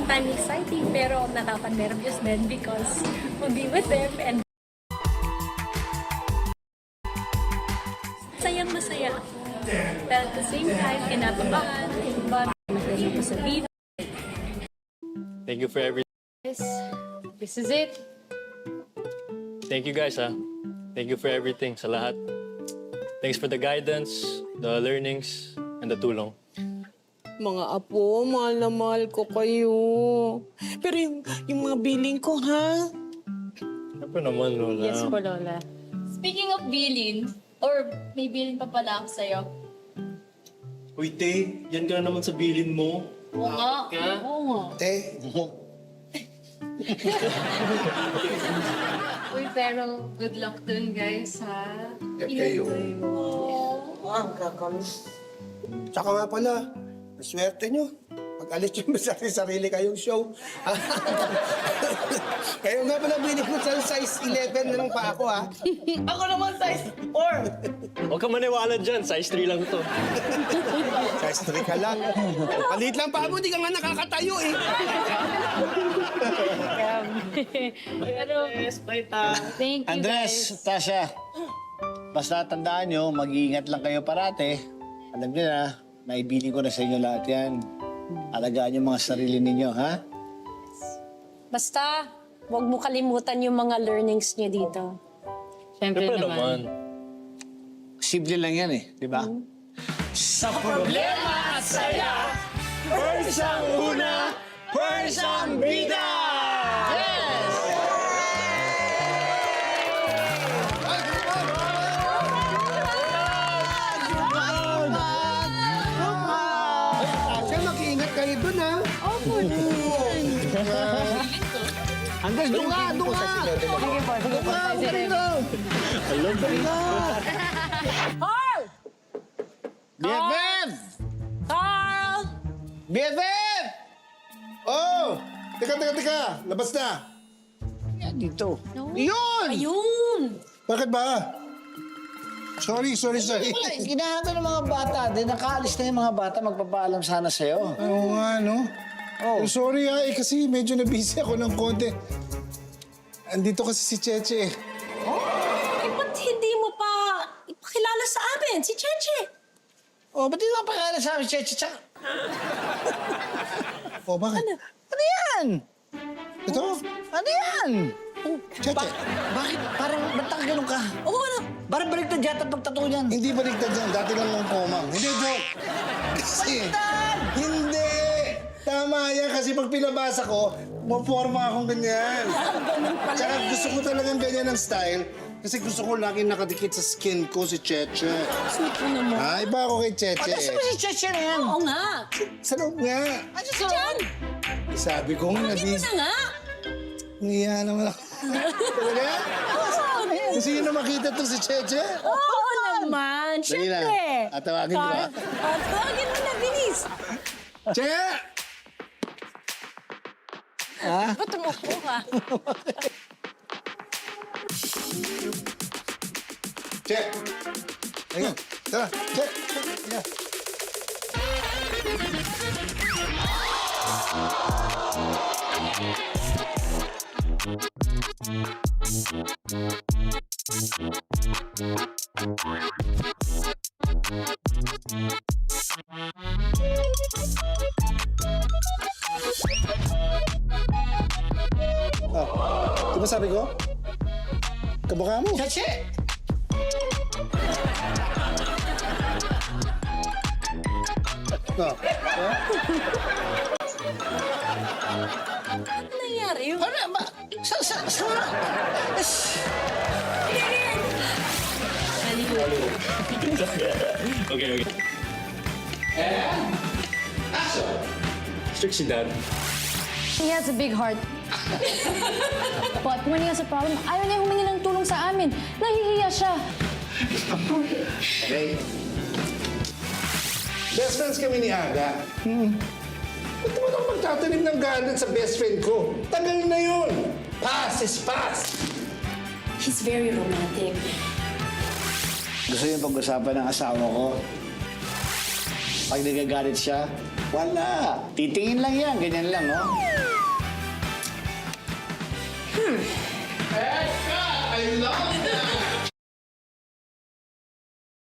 same time exciting pero nakaka-nervous din because we'll be with them and masaya ako. But at the same time, kinababahan, but magaling ko sa video. Thank you for everything. This is it. Thank you guys, ha. Thank you for everything sa lahat. Thanks for the guidance, the learnings, and the tulong. Mga apo, mahal na mahal ko kayo. Pero yung mga billing ko, ha? Siyempre naman, Lola. Yes po, Lola. Speaking of bilin, or may bilin pa pala ako sa'yo. Uy, Te, yan ka naman sa bilin mo. Oo nga. Oo nga. Te, Uy, pero good luck dun, guys, ha? kayo. Ang kakamis. Tsaka nga pala, swerte nyo. Pag-alis nyo sa sarili kayong show. Kayo nga pala, binig ko sa size 11 na lang pa ako, ha? Ako naman size 4. Huwag ka maniwala dyan, size 3 lang to. Size 3 ka lang. Palit lang pa mo, di ka nga nakakatayo, eh. Pero, thank you, Andres, guys. Tasha, basta tandaan nyo, mag-iingat lang kayo parate. Alam nyo na, naibiling ko na sa inyo lahat yan. Alagaan yung mga sarili ninyo, ha? Basta, huwag mo kalimutan yung mga learnings niyo dito. Siyempre Siyempre naman. naman. Simple lang yan eh, di ba? Sa problema at saya, first ang una, first ang bida! Yes! Siya, mag-iingat kayo dun, ha? Andres, doon nga, doon nga! Sige po, sige po. Sige po. Carl! BFF! Carl! BFF! Oh! Teka. Labas na. Yan dito. Yun! Ayun! Bakit ba? Sorry. Ginahanap ng mga bata. Di nakaalis na yung mga bata. Magpapaalam sana sa'yo. Oo nga, no? Oh. Sorry, ha, kasi medyo na-busy ako ng konti. Andito kasi si Cheche, eh. Eh, ba't hindi mo pa ipakilala sa amin, si Cheche? Oh, ba't di mo pakilala sa amin, Cheche? Tsaka, Oh, bakit? ano yan? Ito? Ano yan? Cheche. Bakit? Parang, ba't ganun ka? Oo, ano? Parang baliktad yata pagtato niyan. Hindi baligtad yan. Dati lang ng komang. Hindi, joke. Kasi, hindi. Tama yan kasi pag pinabasa ko, maporma akong ganyan. Tsaka gusto ko talagang ganyan ang style kasi gusto ko lagi nakadikit sa skin ko si Cheche. Sweet mo naman. Ah, iba ako kay Cheche, Kasi ba eh. si Cheche na yan? Oo nga. Sa loob nga. Ano Si Jan, Sabi ko nga, hindi mo na nga. Ngiya naman ako. Talaga? Gusto nyo na makita to si Cheche? Oo naman, Dali na. syempre. Tawagin mo ba? Tawagin mo na, bilis. Che! Ba't tumuko ka? Che! Ayun. Tara, Che! Yeah. Di ba sabi ko? Kamukha mo. Cheche! Oh. Ano nangyari yun? Ano ba? Sa... Okay. Strict si Dad. He has a big heart. But when he has a problem, ayaw niya humingi ng tulong sa amin. Nahihiya siya. Okay. Best friends kami ni Aga. Ba't naman ako magtatanim ng galit sa best friend ko? Tagal na yun. Past is past. He's very romantic. Gusto niyo pag-usapan ng asawa ko? Pag nagagalit siya, Wala. Titingin lang yan. Ganyan lang, oh. I love that!